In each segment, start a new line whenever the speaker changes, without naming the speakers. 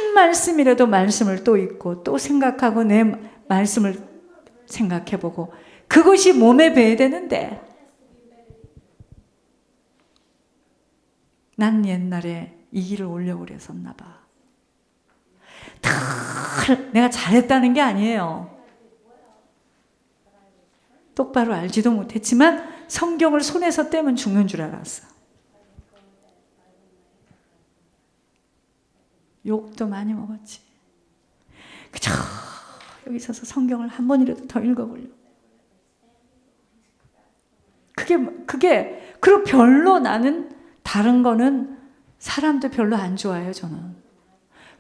한 말씀이라도 말씀을 또 읽고 또 생각하고 내 말씀을 생각해보고 그것이 몸에 배야 되는데 난 옛날에 이 길을 오려고 그랬었나 봐. 내가 잘했다는 게 아니에요. 똑바로 알지도 못했지만 성경을 손에서 떼면 죽는 줄 알았어. 욕도 많이 먹었지. 그저 여기 서서 성경을 한 번이라도 더 읽어보려고. 그리고 별로 나는 다른 거는 사람도 별로 안 좋아해요, 저는.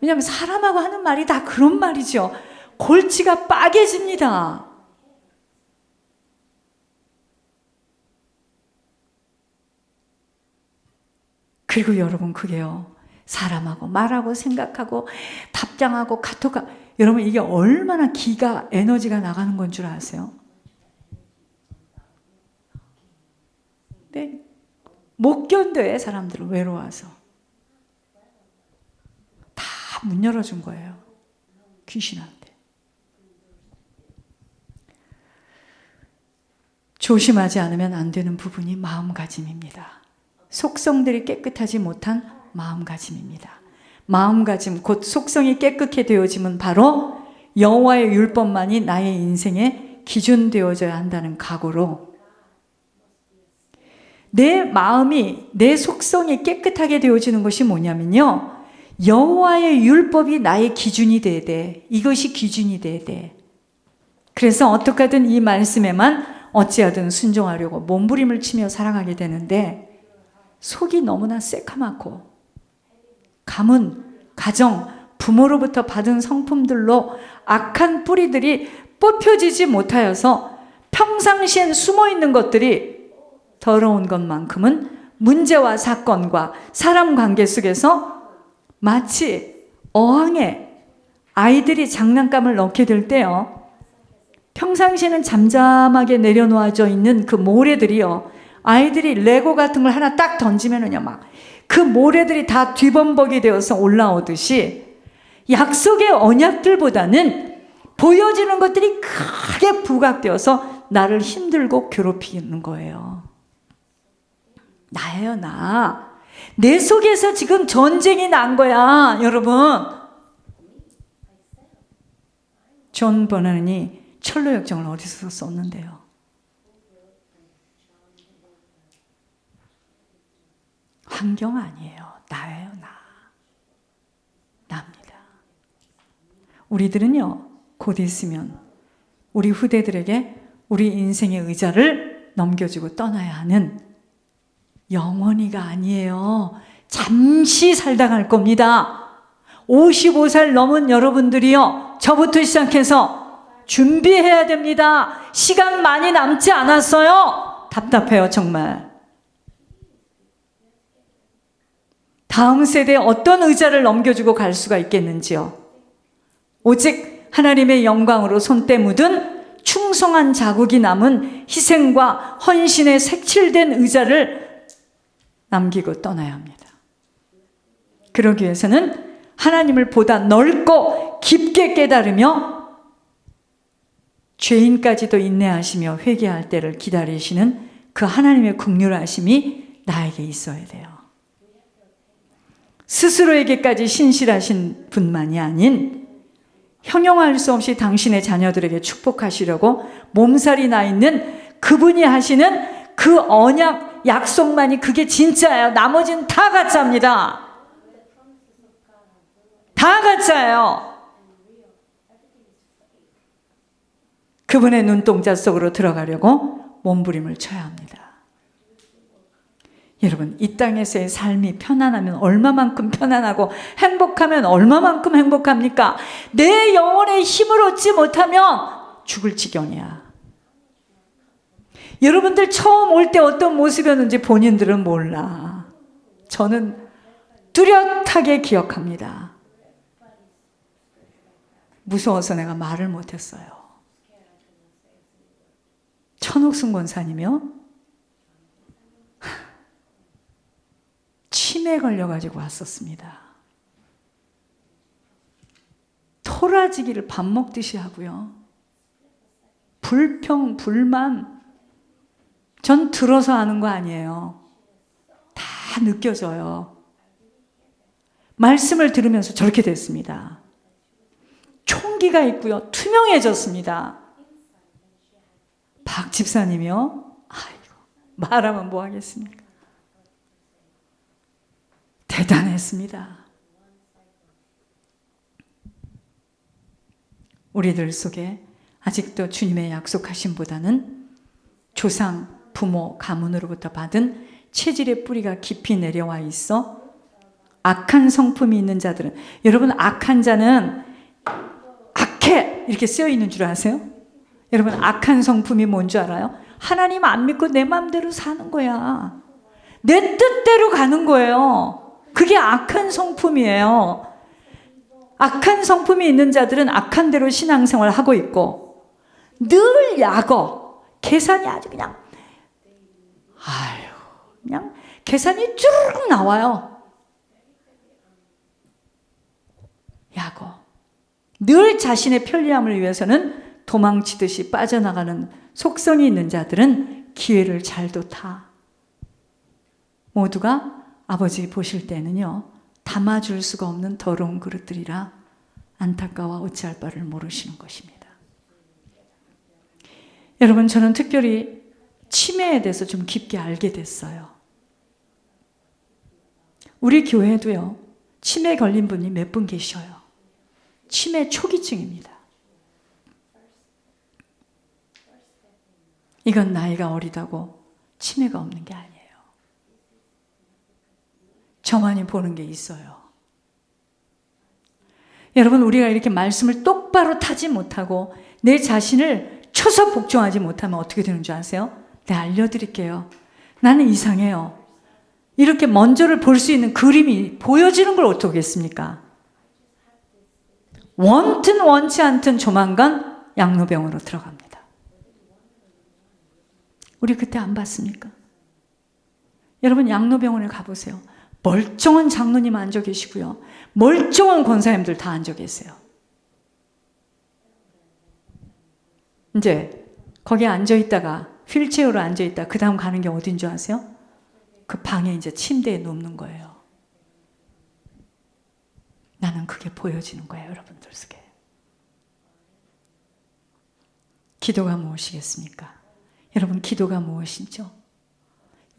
왜냐하면 사람하고 하는 말이 다 그런 말이죠. 골치가 빠개집니다. 그리고 여러분 그게요. 사람하고 말하고 생각하고 답장하고 카톡하고 여러분 이게 얼마나 기가 에너지가 나가는 건 줄 아세요? 네. 못 견뎌요. 사람들은 외로워서. 다 문 열어준 거예요. 귀신한테. 조심하지 않으면 안 되는 부분이 마음가짐입니다. 속성들이 깨끗하지 못한 마음가짐입니다. 마음가짐 곧 속성이 깨끗해 되어짐은 바로 여호와의 율법만이 나의 인생의 기준 되어져야 한다는 각오로 내 마음이 내 속성이 깨끗하게 되어지는 것이 뭐냐면요. 여호와의 율법이 나의 기준이 돼야 돼. 이것이 기준이 돼야 돼. 그래서 어떻게 하든 이 말씀에만 어찌하든 순종하려고 몸부림을 치며 살아가게 되는데 속이 너무나 새카맣고 가문, 가정, 부모로부터 받은 성품들로 악한 뿌리들이 뽑혀지지 못하여서 평상시엔 숨어있는 것들이 더러운 것만큼은 문제와 사건과 사람 관계 속에서 마치 어항에 아이들이 장난감을 넣게 될 때요. 평상시에는 잠잠하게 내려놓아져 있는 그 모래들이요. 아이들이 레고 같은 걸 하나 딱 던지면은요, 막 그 모래들이 다 뒤범벅이 되어서 올라오듯이 약속의 언약들보다는 보여지는 것들이 크게 부각되어서 나를 힘들고 괴롭히는 거예요. 나예요, 나. 내 속에서 지금 전쟁이 난 거야, 여러분. 존 버넌이 철로역정을 어디서 썼는데요? 환경 아니에요. 나예요, 나. 나입니다. 우리들은요, 곧 있으면 우리 후대들에게 우리 인생의 의자를 넘겨주고 떠나야 하는 영원히가 아니에요. 잠시 살다 갈 겁니다. 55살 넘은 여러분들이요, 저부터 시작해서 준비해야 됩니다. 시간 많이 남지 않았어요. 답답해요, 정말. 다음 세대에 어떤 의자를 넘겨주고 갈 수가 있겠는지요. 오직 하나님의 영광으로 손때 묻은 충성한 자국이 남은 희생과 헌신에 색칠된 의자를 남기고 떠나야 합니다. 그러기 위해서는 하나님을 보다 넓고 깊게 깨달으며 죄인까지도 인내하시며 회개할 때를 기다리시는 그 하나님의 긍휼하심이 나에게 있어야 돼요. 스스로에게까지 신실하신 분만이 아닌 형용할 수 없이 당신의 자녀들에게 축복하시려고 몸살이 나 있는 그분이 하시는 그 언약, 약속만이 그게 진짜예요. 나머지는 다 가짜입니다. 다 가짜예요. 그분의 눈동자 속으로 들어가려고 몸부림을 쳐야 합니다. 여러분, 이 땅에서의 삶이 편안하면 얼마만큼 편안하고 행복하면 얼마만큼 행복합니까? 내 영혼의 힘을 얻지 못하면 죽을 지경이야. 여러분들 처음 올 때 어떤 모습이었는지 본인들은 몰라. 저는 뚜렷하게 기억합니다. 무서워서 내가 말을 못했어요. 천옥순 권사님이요? 치매에 걸려가지고 왔었습니다. 토라지기를 밥 먹듯이 하고요. 불평, 불만, 전 들어서 하는 거 아니에요. 다 느껴져요. 말씀을 들으면서 저렇게 됐습니다. 총기가 있고요. 투명해졌습니다. 박 집사님이요? 아이고, 말하면 뭐 하겠습니까? 대단했습니다. 우리들 속에 아직도 주님의 약속하심보다는 조상, 부모, 가문으로부터 받은 체질의 뿌리가 깊이 내려와 있어 악한 성품이 있는 자들은, 여러분 악한 자는 악해 이렇게 쓰여 있는 줄 아세요? 여러분 악한 성품이 뭔 줄 알아요? 하나님 안 믿고 내 마음대로 사는 거야. 내 뜻대로 가는 거예요. 그게 악한 성품이에요. 악한 성품이 있는 자들은 악한 대로 신앙생활을 하고 있고 늘 약어, 계산이 아주 그냥 그냥 계산이 쭈르륵 나와요. 약어. 늘 자신의 편리함을 위해서는 도망치듯이 빠져나가는 속성이 있는 자들은 기회를 잘도 타. 모두가 아버지 보실 때는요, 담아줄 수가 없는 더러운 그릇들이라 안타까워 어찌할 바를 모르시는 것입니다. 여러분, 저는 특별히 치매에 대해서 좀 깊게 알게 됐어요. 우리 교회도요, 치매 걸린 분이 몇 분 계셔요. 치매 초기증입니다. 이건 나이가 어리다고 치매가 없는 게 아니에요. 저만이 보는 게 있어요. 여러분, 우리가 이렇게 말씀을 똑바로 타지 못하고 내 자신을 쳐서 복종하지 못하면 어떻게 되는 줄 아세요? 네, 알려드릴게요. 나는 이상해요. 이렇게 먼저를 볼 수 있는 그림이 보여지는 걸 어떻게 했습니까? 원튼 원치 않든 조만간 양로병으로 들어갑니다. 우리 그때 안 봤습니까? 여러분, 양로병원에 가보세요. 멀쩡한 장로님 앉아 계시고요. 멀쩡한 권사님들 다 앉아 계세요. 이제 거기에 앉아 있다가 휠체어로 앉아 있다 그 다음 가는 게 어딘 줄 아세요? 그 방에 이제 침대에 눕는 거예요. 나는 그게 보여지는 거예요, 여러분들 속에. 기도가 무엇이겠습니까? 여러분, 기도가 무엇이죠?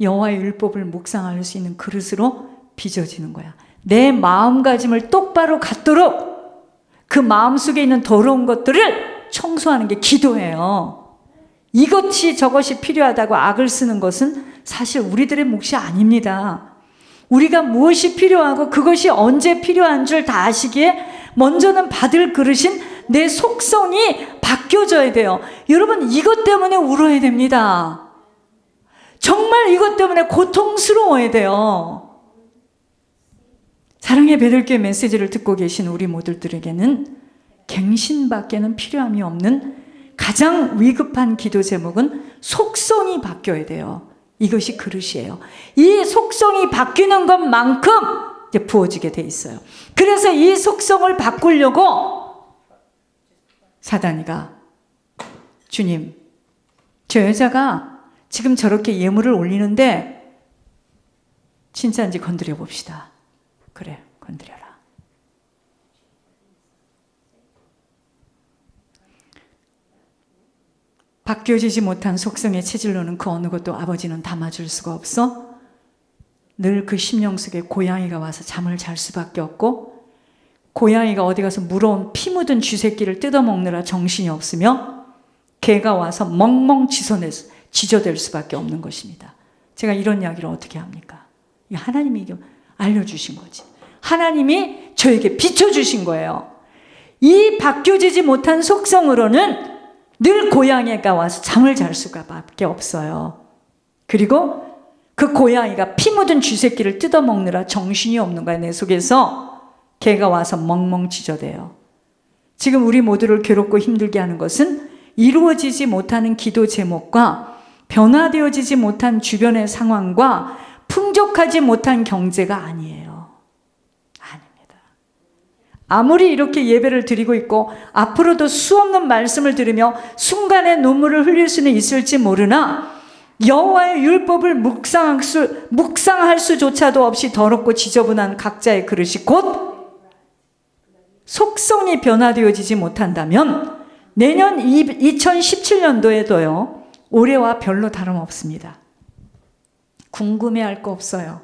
여호와의 율법을 묵상할 수 있는 그릇으로 빚어지는 거야. 내 마음가짐을 똑바로 갖도록 그 마음속에 있는 더러운 것들을 청소하는 게 기도예요. 이것이 저것이 필요하다고 악을 쓰는 것은 사실 우리들의 몫이 아닙니다. 우리가 무엇이 필요하고 그것이 언제 필요한 줄 다 아시기에 먼저는 받을 그릇인 내 속성이 바뀌어져야 돼요. 여러분, 이것 때문에 울어야 됩니다. 정말 이것 때문에 고통스러워야 돼요. 사랑의 베들교회 메시지를 듣고 계신 우리 모두들에게는 갱신밖에는 필요함이 없는 가장 위급한 기도 제목은 속성이 바뀌어야 돼요. 이것이 그릇이에요. 이 속성이 바뀌는 것만큼 이제 부어지게 돼 있어요. 그래서 이 속성을 바꾸려고 사단이가, 주님, 저 여자가 지금 저렇게 예물을 올리는데 진짜인지 건드려 봅시다. 그래, 건드려라. 바뀌어지지 못한 속성의 체질로는 그 어느 것도 아버지는 담아줄 수가 없어. 늘 그 심령 속에 고양이가 와서 잠을 잘 수밖에 없고, 고양이가 어디 가서 물어온 피 묻은 쥐새끼를 뜯어먹느라 정신이 없으며 개가 와서 멍멍 지저댈 수밖에 없는 것입니다. 제가 이런 이야기를 어떻게 합니까? 하나님이 알려주신 거지. 하나님이 저에게 비춰주신 거예요. 이 바뀌어지지 못한 속성으로는 늘 고양이가 와서 잠을 잘 수밖에 없어요. 그리고 그 고양이가 피 묻은 쥐새끼를 뜯어먹느라 정신이 없는 거야. 내 속에서 개가 와서 멍멍 짖어대요. 지금 우리 모두를 괴롭고 힘들게 하는 것은 이루어지지 못하는 기도 제목과 변화되어지지 못한 주변의 상황과 풍족하지 못한 경제가 아니에요. 아닙니다. 아무리 이렇게 예배를 드리고 있고 앞으로도 수없는 말씀을 들으며 순간에 눈물을 흘릴 수는 있을지 모르나 여호와의 율법을 묵상할 수조차도 없이 더럽고 지저분한 각자의 그릇이 곧 속성이 변화되어지지 못한다면 내년 2017년도에도요 올해와 별로 다름없습니다. 궁금해할 거 없어요.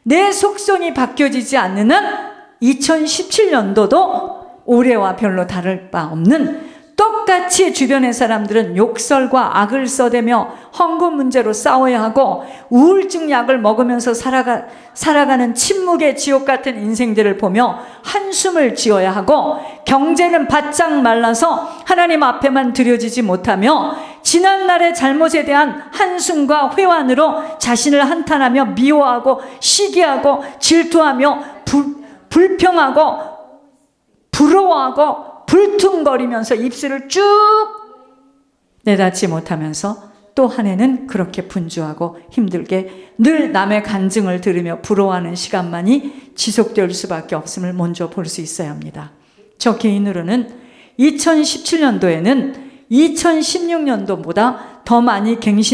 내 속성이 바뀌어지지 않는 한 2017년도도 올해와 별로 다를 바 없는, 똑같이 주변의 사람들은 욕설과 악을 써대며 헌금 문제로 싸워야 하고 우울증 약을 먹으면서 살아가는 침묵의 지옥 같은 인생들을 보며 한숨을 지어야 하고, 경제는 바짝 말라서 하나님 앞에만 드려지지 못하며 지난날의 잘못에 대한 한숨과 회환으로 자신을 한탄하며 미워하고 시기하고 질투하며 불평하고 부러워하고 불퉁거리면서 입술을 쭉 내닫지 못하면서 또 한 해는 그렇게 분주하고 힘들게 늘 남의 간증을 들으며 부러워하는 시간만이 지속될 수밖에 없음을 먼저 볼 수 있어야 합니다. 저 개인으로는 2017년도에는 2016년도보다 더 많이 갱신